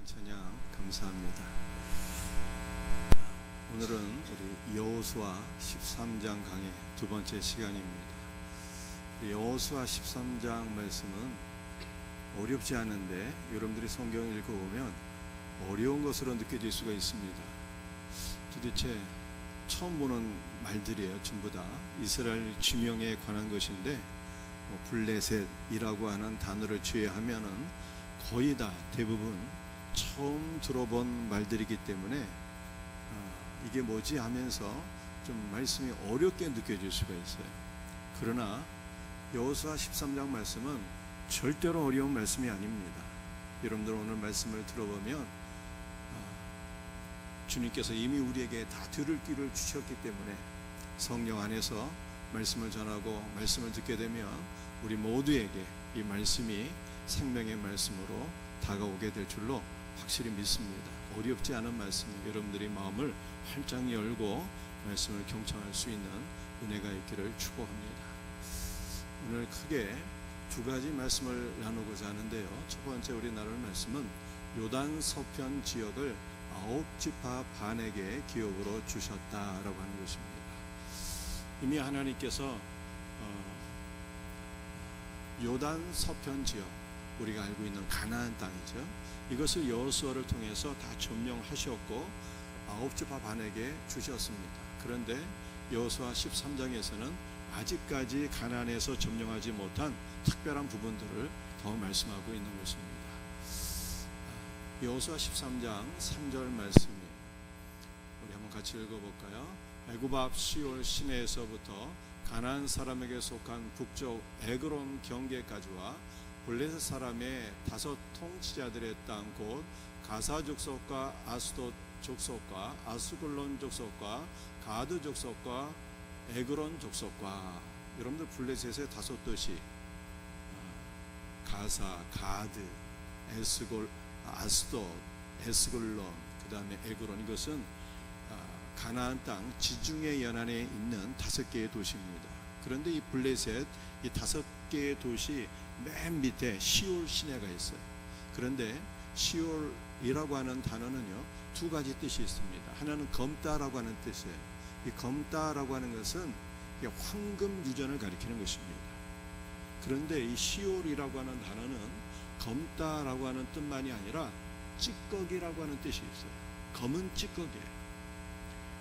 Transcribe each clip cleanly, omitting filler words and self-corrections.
찬양 감사합니다. 오늘은 우리 여호수아 13장 강의 두 번째 시간입니다. 여호수아 13장 말씀은 어렵지 않은데 여러분들이 성경을 읽어보면 어려운 것으로 느껴질 수가 있습니다. 도대체 처음 보는 말들이에요. 전부 다 이스라엘 지명에 관한 것인데 블레셋이라고 하는 단어를 제외하면은 거의 다 대부분 처음 들어본 말들이기 때문에 이게 뭐지 하면서 좀 말씀이 어렵게 느껴질 수가 있어요. 그러나 여호수아 13장 말씀은 절대로 어려운 말씀이 아닙니다. 여러분들 오늘 말씀을 들어보면 주님께서 이미 우리에게 다 들을 귀를 주셨기 때문에 성령 안에서 말씀을 전하고 말씀을 듣게 되면 우리 모두에게 이 말씀이 생명의 말씀으로 다가오게 될 줄로 확실히 믿습니다. 어렵지 않은 말씀, 여러분들이 마음을 활짝 열고 말씀을 경청할 수 있는 은혜가 있기를 축복합니다. 오늘 크게 두 가지 말씀을 나누고자 하는데요. 첫 번째 우리 나눌 말씀은 요단 서편 지역을 9지파 반에게 기업으로 주셨다라고 하는 것입니다. 이미 하나님께서 요단 서편 지역, 우리가 알고 있는 가나안 땅이죠. 이것을 여호수아를 통해서 다 점령하셨고 9지파 반에게 주셨습니다. 그런데 여호수아 13장에서는 아직까지 가나안에서 점령하지 못한 특별한 부분들을 더 말씀하고 있는 것입니다. 여호수아 13장 3절 말씀이에요. 우리 한번 같이 읽어볼까요? 애굽 앞 시올 시내에서부터 가나안 사람에게 속한 북쪽 에그론 경계까지와 블레셋 사람의 5 통치자들의 땅 곧 가사 족속과 아스돗 족속과 아스글론 족속과 가드 족속과 에그론 족속과, 여러분들 블레셋의 5도시 가사, 가드, 아스돗, 에스글론, 그 다음에 에그론, 이것은 가나안 땅 지중해 연안에 있는 5개의 도시입니다. 그런데 이 블레셋 이 5개의 도시 맨 밑에 시올 시내가 있어요. 그런데 시올이라고 하는 단어는요, 두 가지 뜻이 있습니다. 하나는 검다라고 하는 뜻이에요. 이 검다라고 하는 것은 황금 유전을 가리키는 것입니다. 그런데 이 시올이라고 하는 단어는 검다라고 하는 뜻만이 아니라 찌꺼기라고 하는 뜻이 있어요. 검은 찌꺼기예요.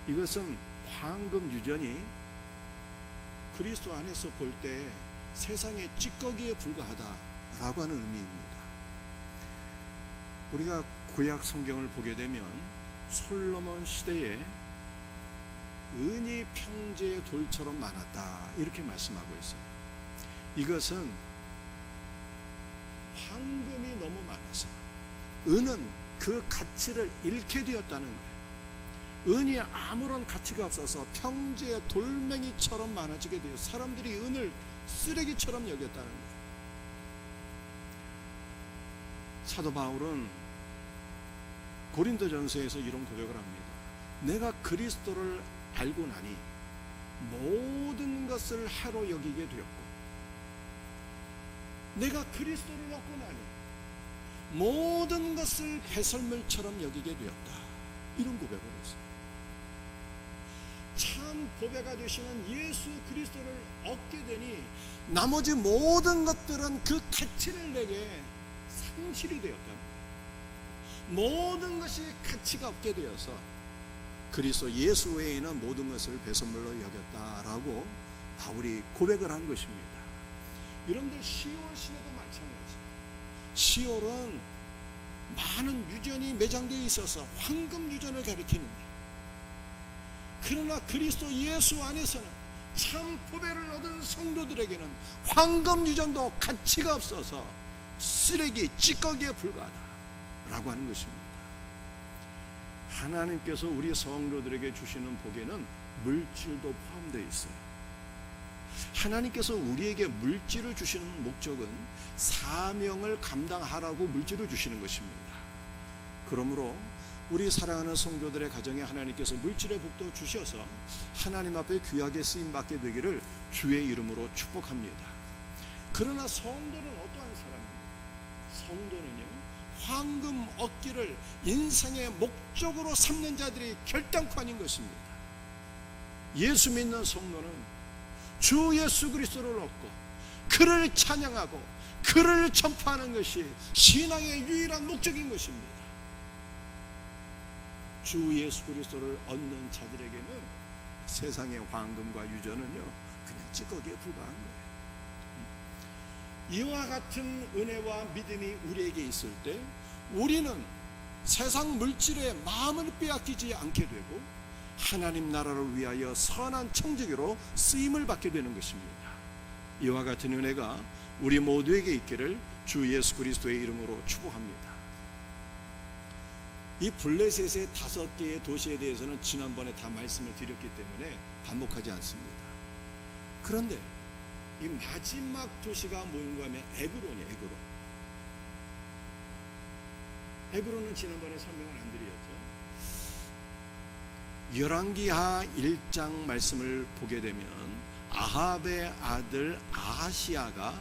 이것은 황금 유전이 그리스도 안에서 볼 때 세상의 찌꺼기에 불과하다라고 하는 의미입니다. 우리가 구약 성경을 보게 되면 솔로몬 시대에 은이 평지의 돌처럼 많았다, 이렇게 말씀하고 있어요. 이것은 황금이 너무 많아서 은은 그 가치를 잃게 되었다는 거예요. 은이 아무런 가치가 없어서 평지의 돌멩이처럼 많아지게 되어 사람들이 은을 쓰레기처럼 여겼다는 거예요. 사도 바울은 고린도전서에서 이런 고백을 합니다. 내가 그리스도를 알고 나니 모든 것을 하로 여기게 되었고, 내가 그리스도를 얻고 나니 모든 것을 배설물처럼 여기게 되었다, 이런 고백을 했어요. 참 보배가 되시는 예수 그리스도를 얻게 되니 나머지 모든 것들은 그 가치를 내게 상실이 되었다. 모든 것이 가치가 없게 되어서 그리스도 예수 외에는 모든 것을 배설물로 여겼다라고 바울이 고백을 한 것입니다. 여러분들 시올 시내도 마찬가지예요. 시올은 많은 유전이 매장되어 있어서 황금 유전을 가리키는데, 그러나 그리스도 예수 안에서는 참 보배를 얻은 성도들에게는 황금 유전도 가치가 없어서 쓰레기, 찌꺼기에 불과하다라고 하는 것입니다. 하나님께서 우리 성도들에게 주시는 복에는 물질도 포함되어 있어요. 하나님께서 우리에게 물질을 주시는 목적은 사명을 감당하라고 물질을 주시는 것입니다. 그러므로 우리 사랑하는 성도들의 가정에 하나님께서 물질의 복도 주셔서 하나님 앞에 귀하게 쓰임받게 되기를 주의 이름으로 축복합니다. 그러나 성도는 어떠한 사람입니까? 성도는요, 황금 얻기를 인생의 목적으로 삼는 자들이 결단코 아닌 것입니다. 예수 믿는 성도는 주 예수 그리스도를 얻고 그를 찬양하고 그를 전파하는 것이 신앙의 유일한 목적인 것입니다. 주 예수 그리스도를 얻는 자들에게는 세상의 황금과 유전은요 그냥 찌꺼기에 불과한 거예요. 이와 같은 은혜와 믿음이 우리에게 있을 때 우리는 세상 물질에 마음을 빼앗기지 않게 되고 하나님 나라를 위하여 선한 청지기로 쓰임을 받게 되는 것입니다. 이와 같은 은혜가 우리 모두에게 있기를 주 예수 그리스도의 이름으로 축복합니다. 이 블레셋의 5개의 도시에 대해서는 지난번에 다 말씀을 드렸기 때문에 반복하지 않습니다. 그런데 이 마지막 도시가 뭔가 하면 에그론이에요. 에그론은 지난번에 설명을 안 드렸죠. 열왕기하 1장 말씀을 보게 되면 아합의 아들 아하시아가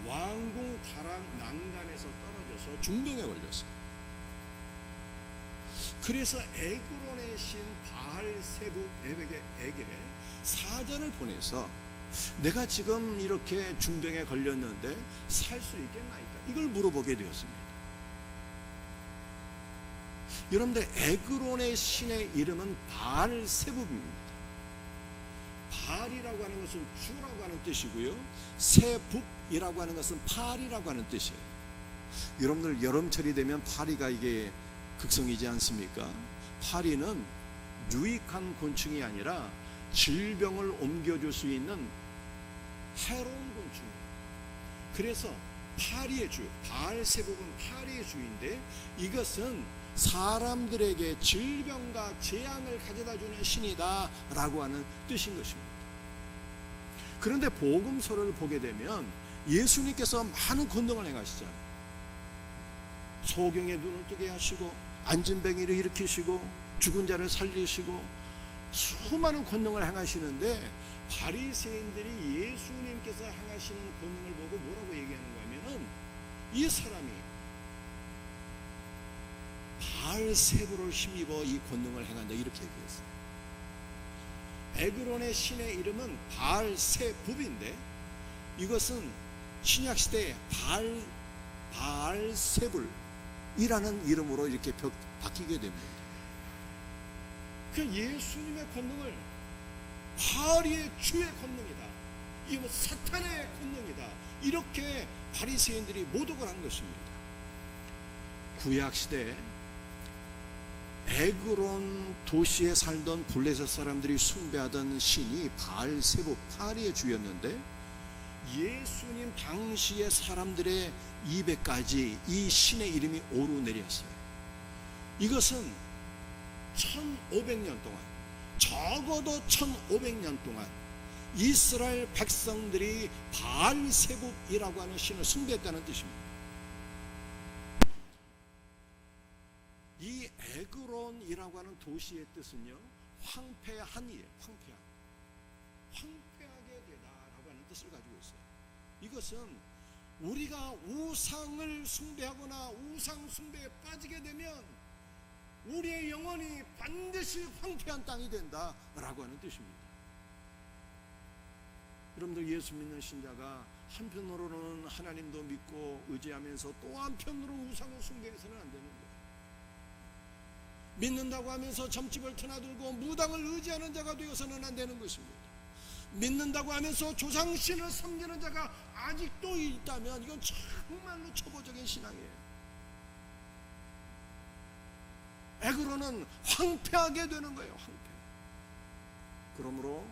왕궁 다락 난간에서 떨어져서 중병에 걸렸어요. 그래서 에그론의 신 바알세붑에게 사자를 보내서 내가 지금 이렇게 중병에 걸렸는데 살 수 있겠나이까 이걸 물어보게 되었습니다. 여러분들 에그론의 신의 이름은 바알세붑입니다. 바알이라고 하는 것은 주라고 하는 뜻이고요, 세붑이라고 하는 것은 파리라고 하는 뜻이에요. 여러분들 여름철이 되면 파리가 이게 극성이지 않습니까? 파리는 유익한 곤충이 아니라 질병을 옮겨줄 수 있는 해로운 곤충이에요. 그래서 파리의 주, 바알세붑은 파리의 주인데 이것은 사람들에게 질병과 재앙을 가져다주는 신이다 라고 하는 뜻인 것입니다. 그런데 복음서를 보게 되면 예수님께서 많은 권능을 행하시잖아요. 소경의 눈을 뜨게 하시고 안진뱅이를 일으키시고 죽은 자를 살리시고 수많은 권능을 행하시는데 바리새인들이 예수님께서 행하시는 권능을 보고 뭐라고 얘기하는가 하면은 이 사람이 바알세붑을 힘입어 이 권능을 행한다 이렇게 얘기했어요. 에그론의 신의 이름은 바알세붑인데 이것은 신약시대에 바알세불이라는 이름으로 이렇게 바뀌게 됩니다. 그 예수님의 권능을 바알의 주의 권능이다, 이 뭐 사탄의 권능이다 이렇게 바리새인들이 모독을 한 것입니다. 구약시대에 에그론 도시에 살던 블레셋 사람들이 숭배하던 신이 바알세붑 파리의 주였는데 예수님 당시의 사람들의 입에까지 이 신의 이름이 오르내렸어요. 이것은 1500년 동안, 적어도 1500년 동안 이스라엘 백성들이 바알세붑이라고 하는 신을 숭배했다는 뜻입니다. 이 에그론이라고 하는 도시의 뜻은요 황폐한이에요. 황폐하게 되다라고 하는 뜻을 가지고 있어요. 이것은 우리가 우상을 숭배하거나 우상 숭배에 빠지게 되면 우리의 영혼이 반드시 황폐한 땅이 된다라고 하는 뜻입니다. 여러분들 예수 믿는 신자가 한편으로는 하나님도 믿고 의지하면서 또 한편으로 우상을 숭배해서는 안 되는 거예요. 믿는다고 하면서 점집을 드나들고 무당을 의지하는 자가 되어서는 안 되는 것입니다. 믿는다고 하면서 조상신을 섬기는 자가 아직도 있다면 이건 정말로 초보적인 신앙이에요. 에그론은 황폐하게 되는 거예요. 황폐. 그러므로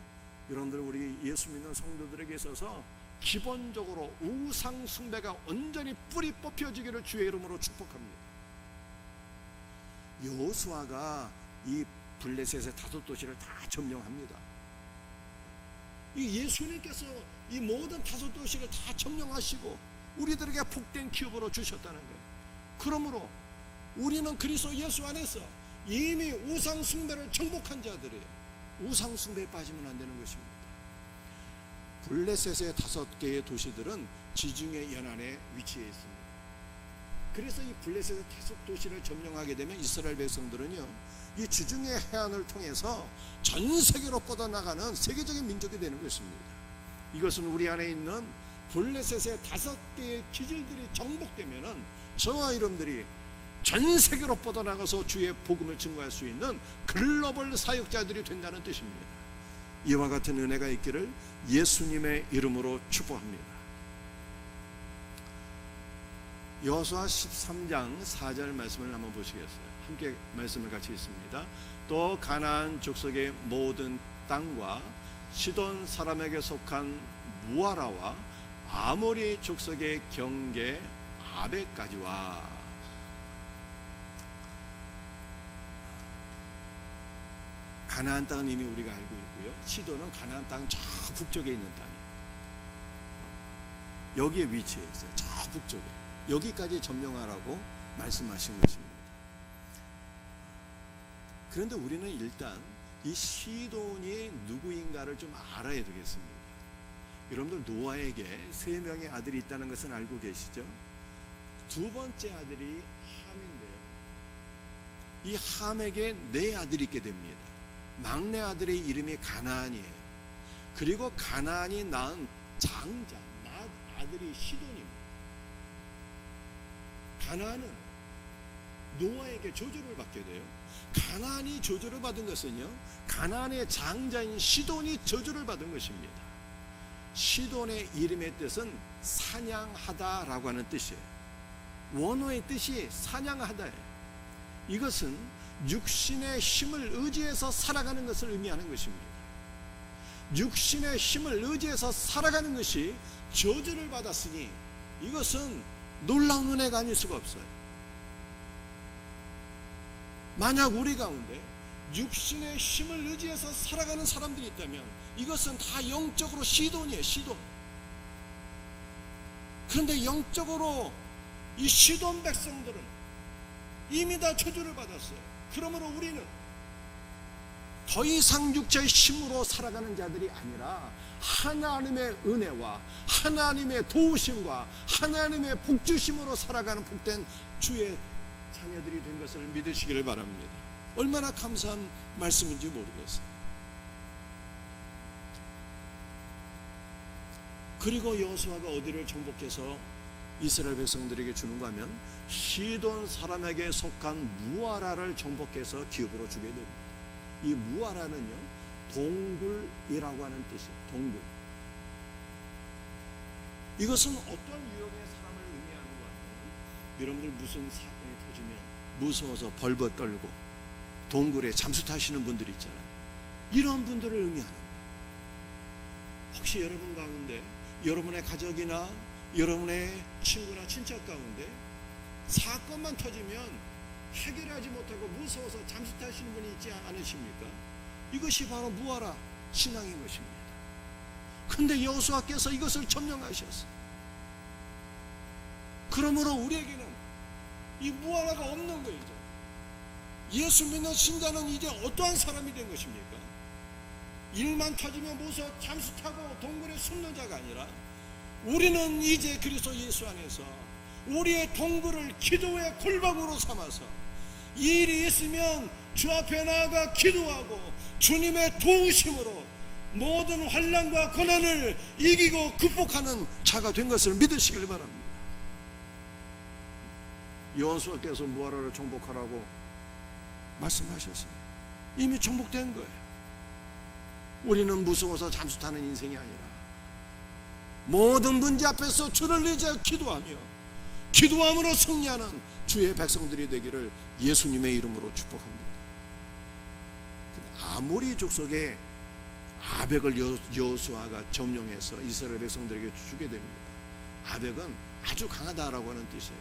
여러분들 우리 예수 믿는 성도들에게 있어서 기본적으로 우상 숭배가 온전히 뿌리 뽑혀지기를 주의 이름으로 축복합니다. 여호수아가 이 블레셋의 5도시를 다 점령합니다. 이 예수님께서 이 모든 5도시를 다 점령하시고 우리들에게 복된 기업으로 주셨다는 거예요. 그러므로 우리는 그리스도 예수 안에서 이미 우상 숭배를 정복한 자들이에요. 우상 숭배에 빠지면 안 되는 것입니다. 블레셋의 5개의 도시들은 지중해 연안에 위치해 있습니다. 그 그래서 이 블레셋의 다섯 도시를 점령하게 되면 이스라엘 백성들은요, 이 지중해 해안을 통해서 전 세계로 뻗어나가는 세계적인 민족이 되는 것입니다. 이것은 우리 안에 있는 블레셋의 다섯 개의 기질들이 정복되면은 저와 여러분들이 전 세계로 뻗어나가서 주의 복음을 증거할 수 있는 글로벌 사역자들이 된다는 뜻입니다. 이와 같은 은혜가 있기를 예수님의 이름으로 축복합니다. 여호수아 13장 4절 말씀을 한번 보시겠어요? 함께 말씀을 같이 읽습니다. 또 가나안 족속의 모든 땅과 시돈 사람에게 속한 무아라와 아모리 족속의 경계 아베까지와. 가나안 땅은 이미 우리가 알고 있고요, 시돈은 가나안 땅 저 북쪽에 있는 땅이에요. 여기에 위치해 있어요. 저 북쪽에. 여기까지 점령하라고 말씀하신 것입니다. 그런데 우리는 일단 이 시돈이 누구인가를 좀 알아야 되겠습니다. 여러분들 노아에게 3명의 아들이 있다는 것은 알고 계시죠? 두 번째 아들이 함인데요, 이 함에게 4아들이 있게 됩니다. 막내 아들의 이름이 가나안이에요. 그리고 가나안이 낳은 장자, 아들이 시돈입니다. 가나안은 노아에게 저주를 받게 돼요. 가나안이 저주를 받은 것은요, 가나안의 장자인 시돈이 저주를 받은 것입니다. 시돈의 이름의 뜻은 사냥하다라고 하는 뜻이에요. 원어의 뜻이 사냥하다예요. 이것은 육신의 힘을 의지해서 살아가는 것을 의미하는 것입니다. 육신의 힘을 의지해서 살아가는 것이 저주를 받았으니 이것은 놀라운 은혜가 아닐 수가 없어요. 만약 우리 가운데 육신의 힘을 의지해서 살아가는 사람들이 있다면 이것은 다 영적으로 시돈이에요. 시돈. 그런데 영적으로 이 시돈 백성들은 이미 다 저주를 받았어요. 그러므로 우리는 더 이상 육체의 힘으로 살아가는 자들이 아니라 하나님의 은혜와 하나님의 도우심과 하나님의 복주심으로 살아가는 복된 주의 자녀들이 된 것을 믿으시기를 바랍니다. 얼마나 감사한 말씀인지 모르겠어요. 그리고 여호수아가 어디를 정복해서 이스라엘 백성들에게 주는가 하면 시돈 사람에게 속한 무아라를 정복해서 기업으로 주게 됩니다. 이 무아라는요, 동굴이라고 하는 뜻이에요. 동굴. 이것은 어떤 유형의 사람을 의미하는 것 같아요? 여러분들 무슨 사건이 터지면 무서워서 벌벌 떨고 동굴에 잠수 타시는 분들 있잖아요. 이런 분들을 의미하는 거예요. 혹시 여러분 가운데 여러분의 가족이나 여러분의 친구나 친척 가운데 사건만 터지면 해결하지 못하고 무서워서 잠수 타시는 분이 있지 않으십니까? 이것이 바로 무아라 신앙인 것입니다. 그런데 여호수아께서 이것을 점령하셨어요. 그러므로 우리에게는 이 무아라가 없는 거죠. 예수 믿는 신자는 이제 어떠한 사람이 된 것입니까? 일만 터지면 무서워 잠수 타고 동굴에 숨는 자가 아니라 우리는 이제 그리스도 예수 안에서 우리의 동굴을 기도의 골방으로 삼아서 일이 있으면 주 앞에 나아가 기도하고 주님의 도우심으로 모든 환난과 고난을 이기고 극복하는 자가 된 것을 믿으시길 바랍니다. 여호수아께서 무아라를 정복하라고 말씀하셨어요. 이미 정복된 거예요. 우리는 무서워서 잠수 타는 인생이 아니라 모든 문제 앞에서 주를 의지하여 기도하며 기도함으로 승리하는 주의 백성들이 되기를 예수님의 이름으로 축복합니다. 아모리 족속의 아벡을 여호수아가 점령해서 이스라엘 백성들에게 주게 됩니다. 아벡은 아주 강하다라고 하는 뜻이에요.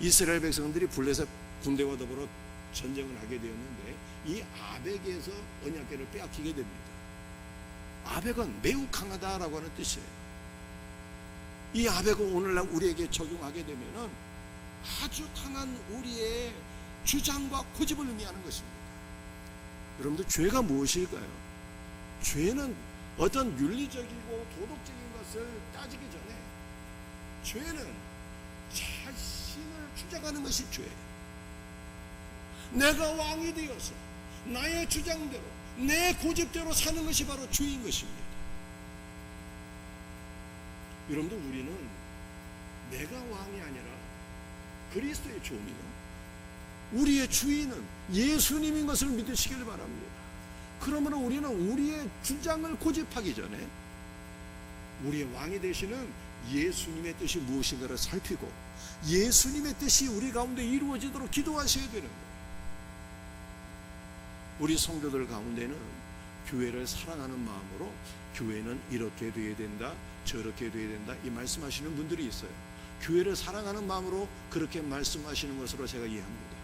이스라엘 백성들이 블레셋 군대와 더불어 전쟁을 하게 되었는데 이 아벡에서 언약궤를 빼앗기게 됩니다. 아벡은 매우 강하다라고 하는 뜻이에요. 이 아벡을 오늘날 우리에게 적용하게 되면은 아주 강한 우리의 주장과 고집을 의미하는 것입니다. 여러분들 죄가 무엇일까요? 죄는 어떤 윤리적이고 도덕적인 것을 따지기 전에 죄는 자신을 주장하는 것이 죄예요. 내가 왕이 되어서 나의 주장대로 내 고집대로 사는 것이 바로 죄인 것입니다. 여러분들, 우리는 내가 왕이 아니라 그리스도의 종이요, 우리의 주인은 예수님인 것을 믿으시길 바랍니다. 그러면 우리는 우리의 주장을 고집하기 전에 우리의 왕이 되시는 예수님의 뜻이 무엇인가를 살피고 예수님의 뜻이 우리 가운데 이루어지도록 기도하셔야 되는 거예요. 우리 성도들 가운데는 교회를 사랑하는 마음으로 교회는 이렇게 돼야 된다, 저렇게 돼야 된다, 이 말씀하시는 분들이 있어요. 교회를 사랑하는 마음으로 그렇게 말씀하시는 것으로 제가 이해합니다.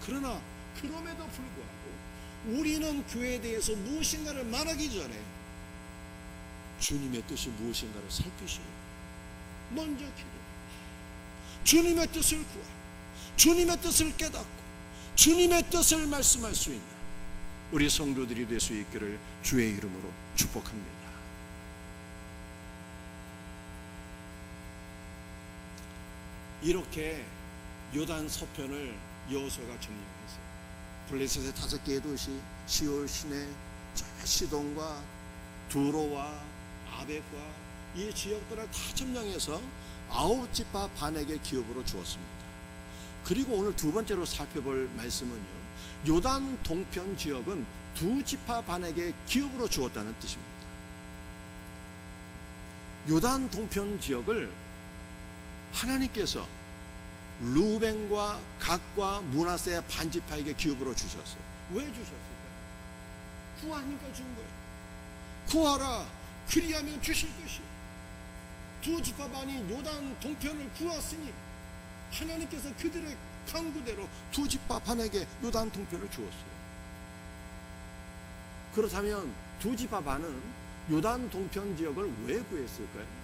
그러나 그럼에도 불구하고 우리는 교회에 대해서 무엇인가를 말하기 전에 주님의 뜻이 무엇인가를 살피셔야 돼요. 먼저 기도, 주님의 뜻을 구하고 주님의 뜻을 깨닫고 주님의 뜻을 말씀할 수 있는 우리 성도들이 될 수 있기를 주의 이름으로 축복합니다. 이렇게 요단 서편을 여호수아가 정리했어요. 블레셋의 5개의 도시, 시올, 시내, 시돈과 두로와 아벡과 이 지역들을 다 점령해서 9지파 반에게 기업으로 주었습니다. 그리고 오늘 두 번째로 살펴볼 말씀은요, 요단 동편 지역은 2지파 반에게 기업으로 주었다는 뜻입니다. 요단 동편 지역을 하나님께서 루벤과 갓과 므낫세 반지파에게 기업으로 주셨어요. 왜 주셨을까요? 구하니까 준 거예요. 구하라, 그리하면 주실 것이요. 2지파 반이 요단 동편을 구했으니 하나님께서 그들의 강구대로 2지파 반에게 요단 동편을 주었어요. 그렇다면 2지파 반은 요단 동편 지역을 왜 구했을까요?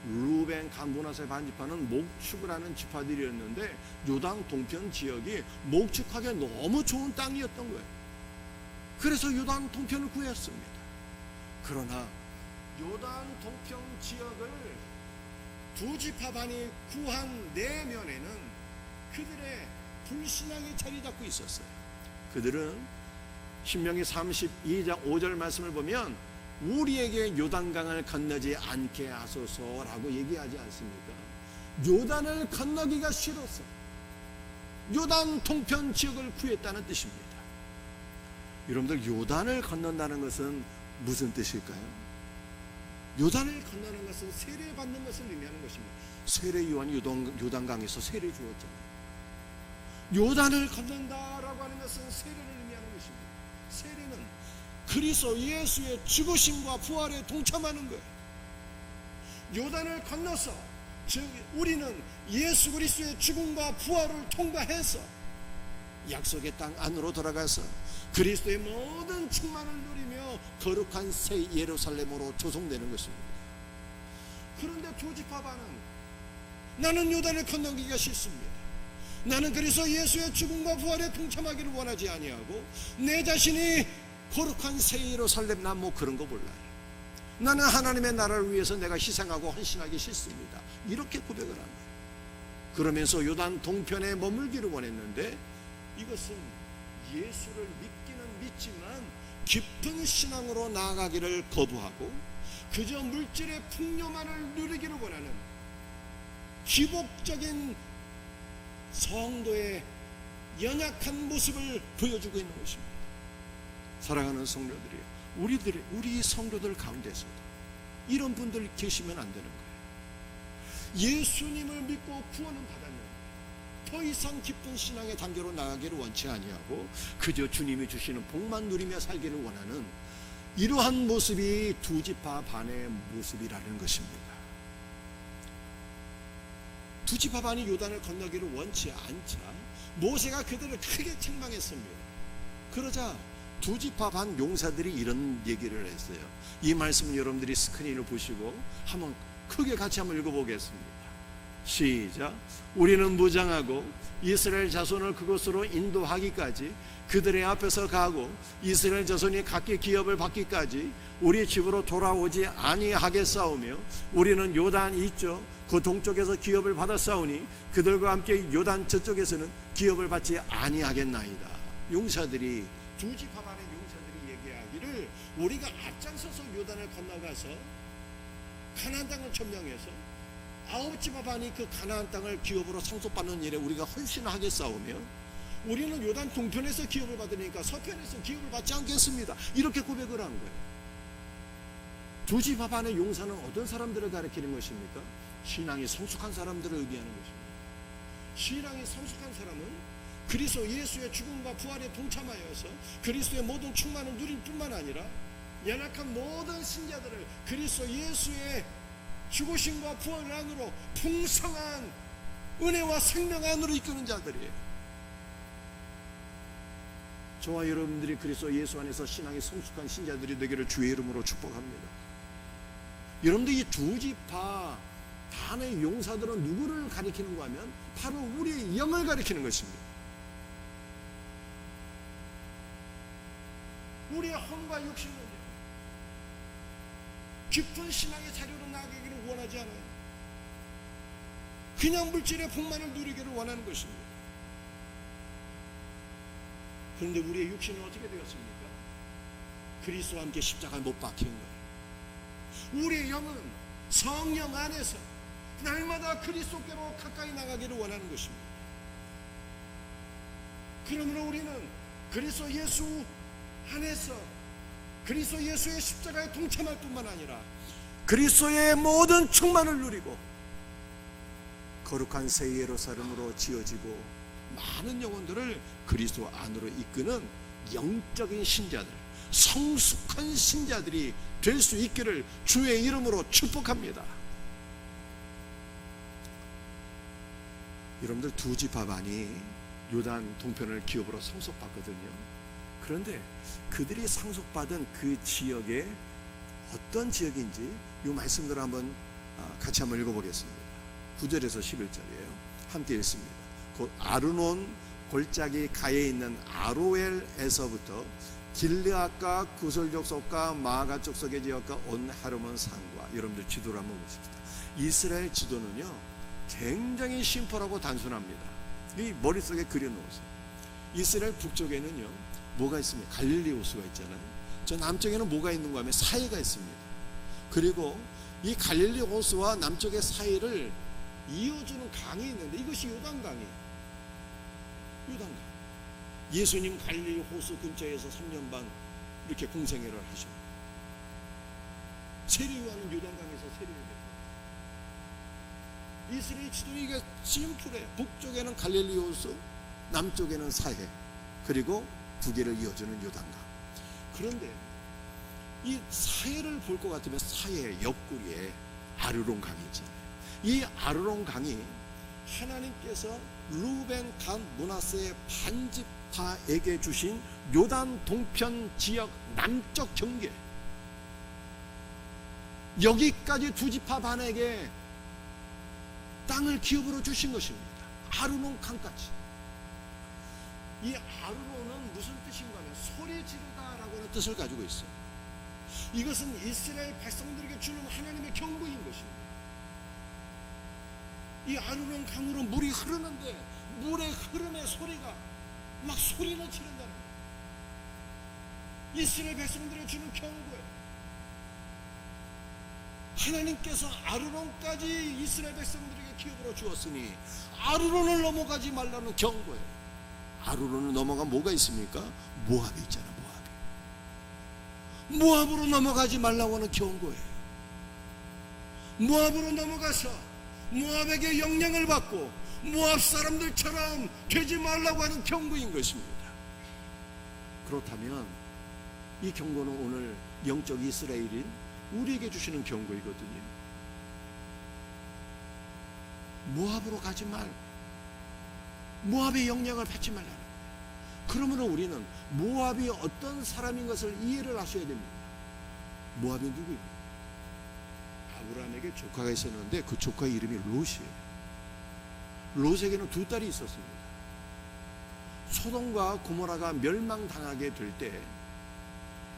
루벤, 갓, 므낫세 반지파는 목축을 하는 지파들이었는데 요단 동편 지역이 목축하기에 너무 좋은 땅이었던 거예요. 그래서 요단 동편을 구했습니다. 그러나 요단 동편 지역을 2지파 반이 구한 내면에는 그들의 불신앙이 자리 잡고 있었어요. 그들은 신명기 32장 5절 말씀을 보면 우리에게 요단강을 건너지 않게 하소서라고 얘기하지 않습니까? 요단을 건너기가 싫어서 요단 동편 지역을 구했다는 뜻입니다. 여러분들, 요단을 건넌다는 것은 무슨 뜻일까요? 요단을 건너는 것은 세례받는 것을 의미하는 것입니다. 세례 요한이 요단강에서 세례 주었잖아요. 요단을 건넌다라고 하는 것은 세례를 의미하는 것입니다. 세례는 그리스도 예수의 죽으심과 부활에 동참하는 거예요. 요단을 건너서, 즉 우리는 예수 그리스도의 죽음과 부활을 통과해서 약속의 땅 안으로 들어가서 그리스도의 모든 충만을 누리며 거룩한 새 예루살렘으로 조성되는 것입니다. 그런데 2지파 반은 나는 요단을 건너기가 싫습니다. 나는 그리스도 예수의 죽음과 부활에 동참하기를 원하지 아니하고 내 자신이 거룩한 새 예루살렘, 난 뭐 그런 거 몰라요. 나는 하나님의 나라를 위해서 내가 희생하고 헌신하기 싫습니다. 이렇게 고백을 한 거예요. 그러면서 요단 동편에 머물기를 원했는데 이것은 예수를 믿기는 믿지만 깊은 신앙으로 나아가기를 거부하고 그저 물질의 풍요만을 누리기를 원하는 기복적인 성도의 연약한 모습을 보여주고 있는 것입니다. 사랑하는 성도들이요, 우리 성도들 가운데서도 이런 분들 계시면 안 되는 거예요. 예수님을 믿고 구원은 받았는데 더 이상 깊은 신앙의 단계로 나가기를 원치 아니하고 그저 주님이 주시는 복만 누리며 살기를 원하는 이러한 모습이 2지파 반의 모습이라는 것입니다. 2지파 반이 요단을 건너기를 원치 않자 모세가 그들을 크게 책망했습니다. 그러자 2지파 반 용사들이 이런 얘기를 했어요. 이 말씀은 여러분들이 스크린을 보시고 한번 크게 같이 한번 읽어보겠습니다. 시작. 우리는 무장하고 이스라엘 자손을 그곳으로 인도하기까지 그들의 앞에서 가고 이스라엘 자손이 각기 기업을 받기까지 우리 집으로 돌아오지 아니하겠사오며 우리는 요단 이쪽 그 동쪽에서 기업을 받았사오니 그들과 함께 요단 저쪽에서는 기업을 받지 아니하겠나이다. 용사들이 두 지파 반의 용사들이 얘기하기를 우리가 앞장서서 요단을 건너가서 가나안 땅을 점령해서 9지파 반이 그 가나안 땅을 기업으로 상속받는 일에 우리가 훨씬 하겠사오며 우리는 요단 동편에서 기업을 받으니까 서편에서 기업을 받지 않겠습니다. 이렇게 고백을 한 거예요. 두 지파 반의 용사는 어떤 사람들을 가리키는 것입니까? 신앙이 성숙한 사람들을 의미하는 것입니다. 신앙이 성숙한 사람은 그리스도 예수의 죽음과 부활에 동참하여서 그리스도의 모든 충만을 누릴 뿐만 아니라 연약한 모든 신자들을 그리스도 예수의 죽으심과 부활 안으로 풍성한 은혜와 생명 안으로 이끄는 자들이에요. 저와 여러분들이 그리스도 예수 안에서 신앙이 성숙한 신자들이 되기를 주의 이름으로 축복합니다. 여러분들 이 두 지파 반의 용사들은 누구를 가리키는가 하면 바로 우리의 영을 가리키는 것입니다. 우리의 혼과 육신은요 깊은 신앙의 자료로 나아가기를 원하지 않아요. 그냥 물질의 복만을 누리기를 원하는 것입니다. 그런데 우리의 육신은 어떻게 되었습니까? 그리스도와 함께 십자가에 못 박힌 거예요. 우리의 영은 성령 안에서 날마다 그리스도께로 가까이 나가기를 원하는 것입니다. 그러므로 우리는 그리스도 예수 안에서 그리스도 예수의 십자가에 동참할 뿐만 아니라 그리스도의 모든 충만을 누리고 거룩한 새 예루살렘으로 지어지고 많은 영혼들을 그리스도 안으로 이끄는 영적인 신자들, 성숙한 신자들이 될 수 있기를 주의 이름으로 축복합니다. 여러분들 두 지파 반이 요단 동편을 기업으로 상속받거든요. 그런데 그들이 상속받은 그 지역에 어떤 지역인지 이 말씀들을 한번 같이 한번 읽어보겠습니다. 9절에서 11절이에요. 함께 읽습니다. 곧 아르논 골짜기 가에 있는 아로엘에서부터 길르앗과 구솔 족속과 마아가 족속의 지역과 온 하르몬 산과 여러분들 지도를 한번 보십시다. 이스라엘 지도는요 굉장히 심플하고 단순합니다. 이 머릿속에 그려놓으세요. 이스라엘 북쪽에는요 뭐가 있습니까? 갈릴리 호수가 있잖아요. 저 남쪽에는 뭐가 있는가 하면 사해가 있습니다. 그리고 이 갈릴리 호수와 남쪽의 사이를 이어주는 강이 있는데 이것이 요단강이에요. 요단강. 예수님 갈릴리 호수 근처에서 3년 반 이렇게 공생애를 하셨고 세례요한은 요단강에서 세례를 했고 이스라엘 지도는 이게 심플해. 북쪽에는 갈릴리 호수, 남쪽에는 사해, 그리고 두 개를 이어주는 요단강. 그런데 이 사해를 볼 것 같으면 사해 옆구리에 아르논 강이 있잖아요. 이 아르논 강이 하나님께서 루벤, 갓, 므낫세 반지파에게 주신 요단 동편 지역 남쪽 경계, 여기까지 두 지파 반에게 땅을 기업으로 주신 것입니다. 아르논 강까지. 이 아르논은 무슨 뜻인가 하면 소리 지르다라고 하는 뜻을 가지고 있어요. 이것은 이스라엘 백성들에게 주는 하나님의 경고인 것입니다. 이 아르논 강으로 물이 흐르는데 물의 흐름의 소리가 막 소리를 지른다는 거예요. 이스라엘 백성들에게 주는 경고예요. 하나님께서 아르논까지 이스라엘 백성들에게 기업으로 주었으니 아르논을 넘어가지 말라는 경고예요. 아르논을 넘어가면 뭐가 있습니까? 모압이 있잖아요. 모압으로 넘어가지 말라고 하는 경고예요. 모압으로 넘어가서 모압에게 영향을 받고 모압 사람들처럼 되지 말라고 하는 경고인 것입니다. 그렇다면 이 경고는 오늘 영적 이스라엘인 우리에게 주시는 경고이거든요. 모압으로 가지 말, 모압의 영향을 받지 말라는 거예요. 그러므로 우리는 모압이 어떤 사람인 것을 이해를 하셔야 됩니다. 모압이 누구입니까? 아브라함에게 조카가 있었는데 그 조카의 이름이 롯이에요. 롯에게는 두 딸이 있었습니다. 소돔과 고모라가 멸망당하게 될 때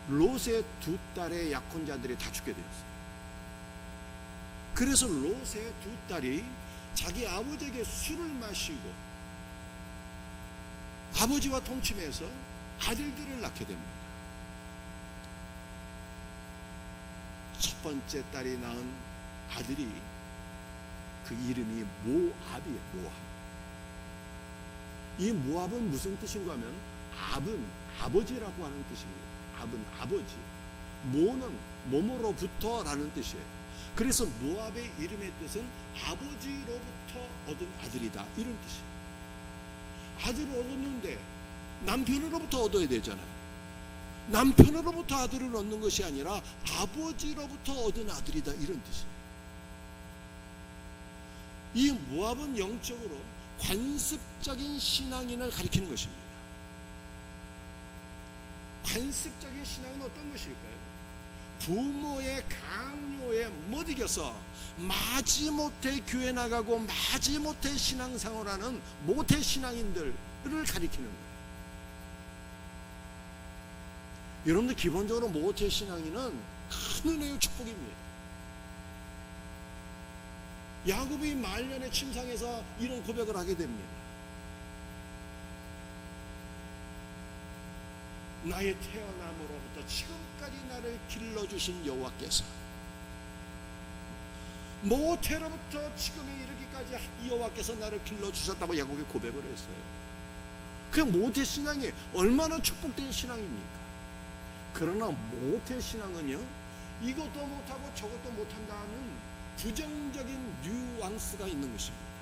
롯의 두 딸의 약혼자들이 다 죽게 되었어요. 그래서 롯의 두 딸이 자기 아버지에게 술을 마시고 아버지와 동침해서 아들들을 낳게 됩니다. 첫 번째 딸이 낳은 아들이 그 이름이 모압이에요. 모압. 이 모압은 무슨 뜻인가 하면 압은 아버지라고 하는 뜻입니다. 압은 아버지, 모는 몸으로부터 라는 뜻이에요. 그래서 모압의 이름의 뜻은 아버지로부터 얻은 아들이다, 이런 뜻이에요. 아들을 얻었는데 남편으로부터 얻어야 되잖아요. 남편으로부터 아들을 얻는 것이 아니라 아버지로부터 얻은 아들이다, 이런 뜻이에요. 이 모압은 영적으로 관습적인 신앙인을 가리키는 것입니다. 관습적인 신앙은 어떤 것일까요? 부모의 강요에 못 이겨서 마지못해 교회 나가고 마지못해 신앙생활하는 모태 신앙인들을 가리키는 거예요. 여러분들 기본적으로 모태 신앙인은 큰 은혜의 축복입니다. 야곱이 말년에 침상에서 이런 고백을 하게 됩니다. 나의 태어남으로부터 지금까지 나를 길러주신 여호와께서 모태로부터 지금에 이르기까지 여호와께서 나를 길러주셨다고 야곱이 고백을 했어요. 그 모태 신앙이 얼마나 축복된 신앙입니까? 그러나 모태 신앙은요, 이것도 못하고 저것도 못한다는 부정적인 뉘앙스가 있는 것입니다.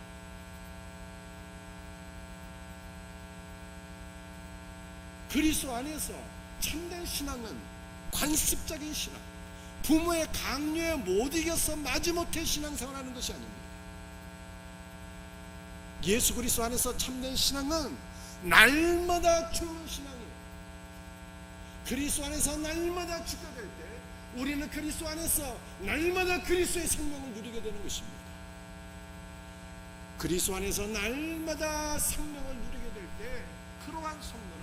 그리스도 안에서 참된 신앙은 관습적인 신앙, 부모의 강요에 못 이겨서 마지못해 신앙생활하는 것이 아닙니다. 예수 그리스도 안에서 참된 신앙은 날마다 죽는 신앙이에요. 그리스도 안에서 날마다 죽게 될 때 우리는 그리스도 안에서 날마다 그리스도의 생명을 누리게 되는 것입니다. 그리스도 안에서 날마다 생명을 누리게 될 때 그러한 성도는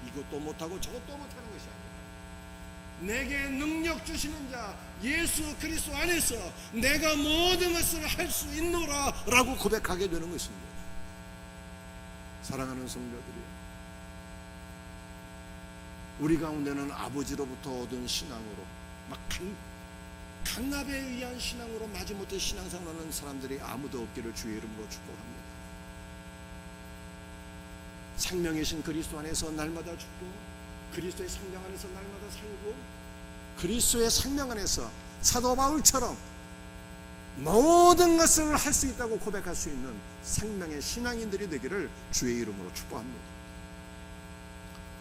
이것도 못하고 저것도 못하는 것이 아니라 내게 능력 주시는 자 예수 그리스도 안에서 내가 모든 것을 할 수 있노라 라고 고백하게 되는 것입니다. 사랑하는 성도들이요, 우리 가운데는 아버지로부터 얻은 신앙으로 막 강압에 의한 신앙으로 마지못해 신앙생활하는 사람들이 아무도 없기를 주의 이름으로 축복합니다. 생명의 신 그리스도 안에서 날마다 죽고 그리스도의 생명 안에서 날마다 살고 그리스도의 생명 안에서 사도 바울처럼 모든 것을 할 수 있다고 고백할 수 있는 생명의 신앙인들이 되기를 주의 이름으로 축복합니다.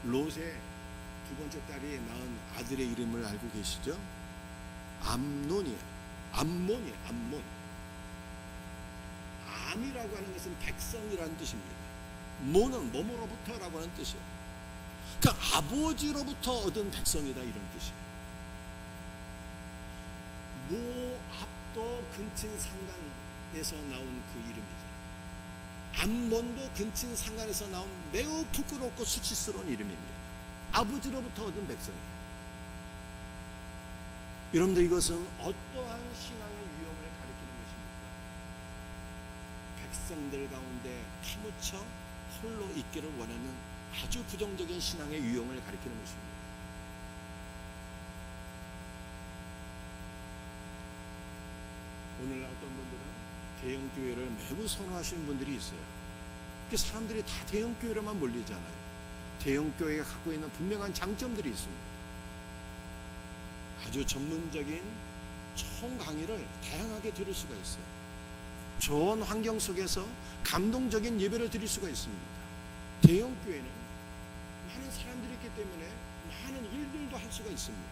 롯의 두 번째 딸이 낳은 아들의 이름을 알고 계시죠? 암논이에요. 암몬이에요. 암몬. 암이라고 하는 것은 백성이라는 뜻입니다. 모는 몸으로부터라고 하는 뜻이에요. 그러니까 아버지로부터 얻은 백성이다, 이런 뜻이에요. 모압도 근친상간에서 나온 그 이름이죠. 암몬도 근친상간에서 나온 매우 부끄럽고 수치스러운 이름입니다. 아버지로부터 얻은 백성이에요. 여러분들, 이것은 어떠한 신앙의 유형을 가리키는 것입니까? 백성들 가운데 파묻혀 홀로 있기를 원하는 아주 부정적인 신앙의 유형을 가리키는 것입니다. 오늘날 어떤 분들은 대형교회를 매우 선호하시는 분들이 있어요. 사람들이 다 대형교회로만 몰리잖아요. 대형교회가 갖고 있는 분명한 장점들이 있습니다. 아주 전문적인 총 강의를 다양하게 들을 수가 있어요. 좋은 환경 속에서 감동적인 예배를 드릴 수가 있습니다. 대형교회는 많은 사람들이 있기 때문에 많은 일들도 할 수가 있습니다.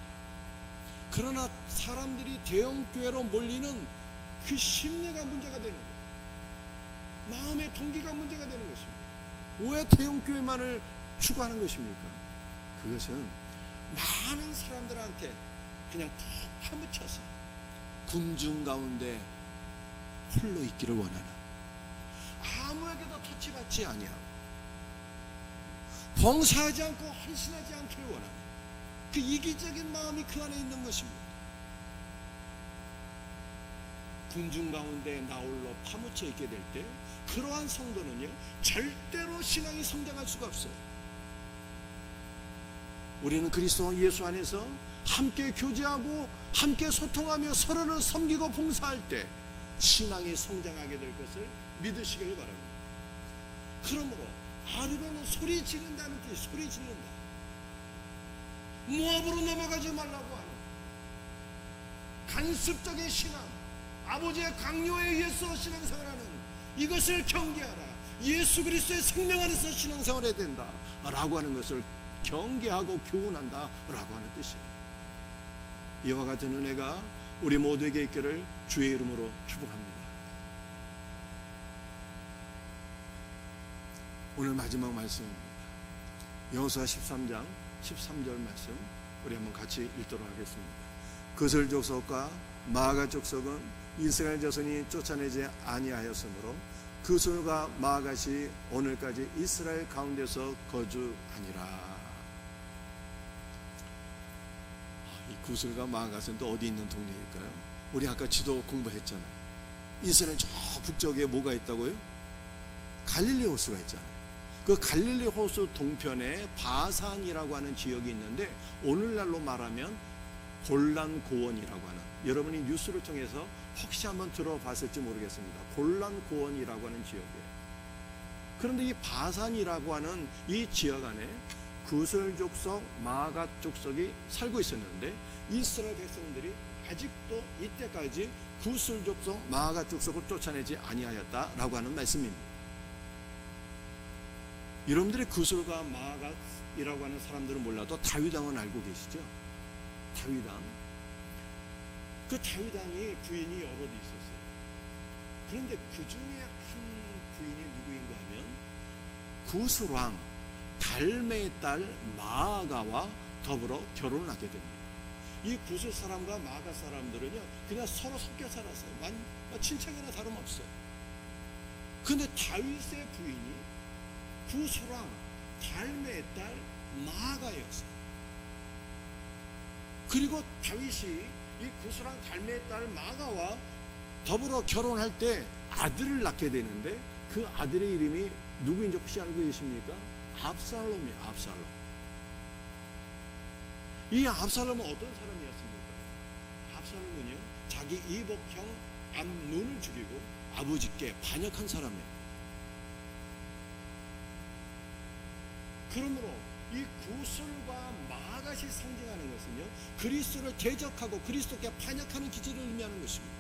그러나 사람들이 대형교회로 몰리는 그 심리가 문제가 되는 거예요. 마음의 동기가 문제가 되는 것입니다. 왜 대형교회만을 추구하는 것입니까? 그것은 많은 사람들한테 그냥 푹 파묻혀서 군중 가운데 홀로 있기를 원하는, 아무에게도 터치받지 아니하고 봉사하지 않고 헌신하지 않기를 원하는 그 이기적인 마음이 그 안에 있는 것입니다. 군중 가운데 나홀로 파묻혀 있게 될 때 그러한 성도는요 절대로 신앙이 성장할 수가 없어요. 우리는 그리스도 예수 안에서 함께 교제하고 함께 소통하며 서로를 섬기고 봉사할 때 신앙이 성장하게 될 것을 믿으시길 바랍니다. 그러므로 아르고는 소리 지른다는 뜻이 소리 지른다. 모압으로 넘어가지 말라고 하는 간습적인 신앙, 아버지의 강요에 의해서 신앙생활하는 이것을 경계하라. 예수 그리스도의 생명 안에서 신앙생활해야 된다 라고 하는 것을 경계하고 교훈한다 라고 하는 뜻이에요. 이와 같은 은혜가 우리 모두에게 있기를 주의 이름으로 축복합니다. 오늘 마지막 말씀입니다. 여호수아 13장 13절 말씀 우리 한번 같이 읽도록 하겠습니다. 그슬 족속과 마아가 족속은 이스라엘 자손이 쫓아내지 아니하였으므로 그슬과 마아갓이 오늘까지 이스라엘 가운데서 거주하니라. 이 구슬과 마아갓은 또 어디 있는 동네일까요? 우리 아까 지도 공부했잖아요. 이스라엘 저 북쪽에 뭐가 있다고요? 갈릴리 호수가 있잖아요. 그 갈릴리 호수 동편에 바산이라고 하는 지역이 있는데 오늘날로 말하면 골란 고원이라고 하는, 여러분이 뉴스를 통해서 혹시 한번 들어봤을지 모르겠습니다. 골란 고원이라고 하는 지역이에요. 그런데 이 바산이라고 하는 이 지역 안에 구슬 족속, 마아갓 족속이 살고 있었는데 이스라엘 백성들이 아직도 이때까지 구슬 족속, 마아갓 족속을 쫓아내지 아니하였다라고 하는 말씀입니다. 여러분들이 구슬과 마아갓이라고 하는 사람들은 몰라도 다윗왕은 알고 계시죠? 다윗왕. 그 다윗왕이 부인이 여럿 있었어요. 그런데 그 중에 한 부인이 누구인가 하면 구슬왕 달메의 딸 마아가와 더불어 결혼을 하게 됩니다. 이 구슬 사람과 마아가 사람들은요 그냥 서로 섞여 살았어요. 친척이나 다름없어요. 그런데 다윗의 부인이 구슬왕 달메의 딸 마아가였어요. 그리고 다윗이 이 구슬왕 달메의 딸 마아가와 더불어 결혼할 때 아들을 낳게 되는데 그 아들의 이름이 누구인지 혹시 알고 계십니까? 압살롬이에요. 압살롬. 이 압살롬은 어떤 사람이었습니까? 압살롬은요 자기 이복형 암논을 죽이고 아버지께 반역한 사람이에요. 그러므로 이 구슬과 마아갓이 상징하는 것은요 그리스도를 대적하고 그리스도께 반역하는 기질을 의미하는 것입니다.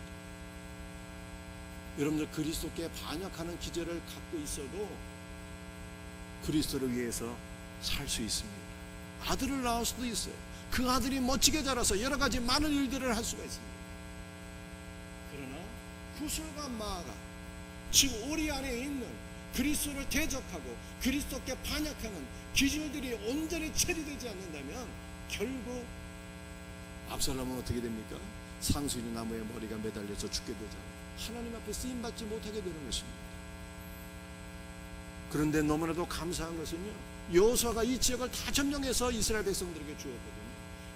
여러분들 그리스도께 반역하는 기질을 갖고 있어도 그리스도를 위해서 살 수 있습니다. 아들을 낳을 수도 있어요. 그 아들이 멋지게 자라서 여러 가지 많은 일들을 할 수가 있습니다. 그러나 구슬과 마아갓, 즉 우리 안에 있는 그리스도를 대적하고 그리스도께 반역하는 기질들이 온전히 처리되지 않는다면 결국 압살롬은 어떻게 됩니까? 상수리 나무에 머리가 매달려서 죽게 되잖아요. 하나님 앞에 쓰임받지 못하게 되는 것입니다. 그런데 너무나도 감사한 것은요 여호수아가 이 지역을 다 점령해서 이스라엘 백성들에게 주었거든요.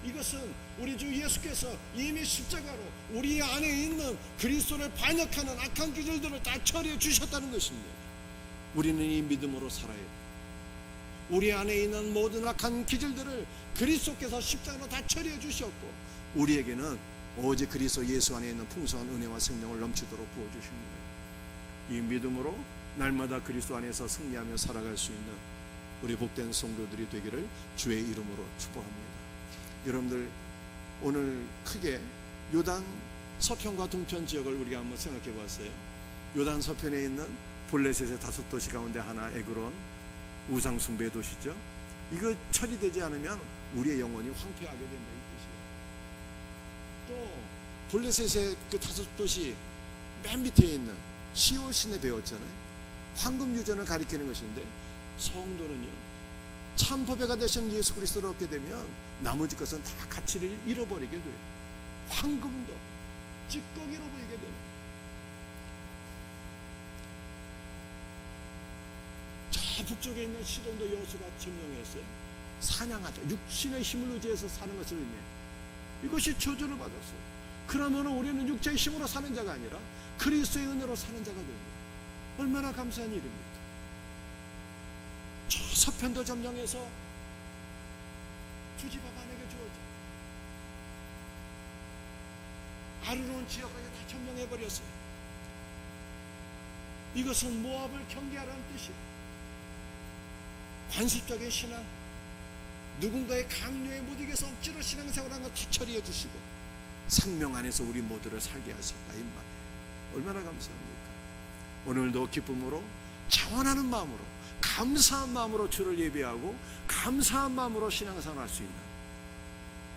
이것은 우리 주 예수께서 이미 십자가로 우리 안에 있는 그리스도를 반역하는 악한 기질들을 다 처리해 주셨다는 것입니다. 우리는 이 믿음으로 살아야 돼요. 우리 안에 있는 모든 악한 기질들을 그리스도께서 십자가로 다 처리해 주셨고 우리에게는 오직 그리스도 예수 안에 있는 풍성한 은혜와 생명을 넘치도록 부어주십니다. 이 믿음으로 날마다 그리스도 안에서 승리하며 살아갈 수 있는 우리 복된 성도들이 되기를 주의 이름으로 축복합니다. 여러분들 오늘 크게 요단 서편과 동편 지역을 우리가 한번 생각해 봤어요. 요단 서편에 있는 블레셋의 5도시 가운데 하나 에그론, 우상 숭배의 도시죠. 이거 처리되지 않으면 우리의 영혼이 황폐하게 된다 이 뜻이에요. 또 블레셋의 그 5도시 맨 밑에 있는 시올 시내 배웠잖아요. 황금 유전을 가리키는 것인데 성도는요 참 보배가 되신 예수 그리스도를 얻게 되면 나머지 것은 다 가치를 잃어버리게 돼요. 황금도 찌꺼기로 보이게 됩니다. 저 북쪽에 있는 시돈도 여호수아가 점령했어요. 사냥하자 육신의 힘을 의지해서 사는 것을 의미해요. 이것이 저주를 받았어요. 그러면 우리는 육체의 힘으로 사는 자가 아니라 그리스도의 은혜로 사는 자가 됩니다. 얼마나 감사한 일입니까? 저 서편도 점령해서 두 집 아반에게 주어져 아르논 지역까지 다 점령해버렸어요. 이것은 모압을 경계하라는 뜻이에요. 관습적인 신앙, 누군가의 강요에 못 이겨서 억지로 신앙생활하는 거 다 처리해 주시고 생명 안에서 우리 모두를 살게 하셨다 이 말이에요. 얼마나 감사합니까? 오늘도 기쁨으로 자원하는 마음으로 감사한 마음으로 주를 예배하고 감사한 마음으로 신앙생활할 수 있는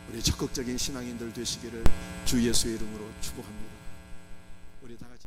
우리 적극적인 신앙인들 되시기를 주 예수의 이름으로 축복합니다. 우리 다 같이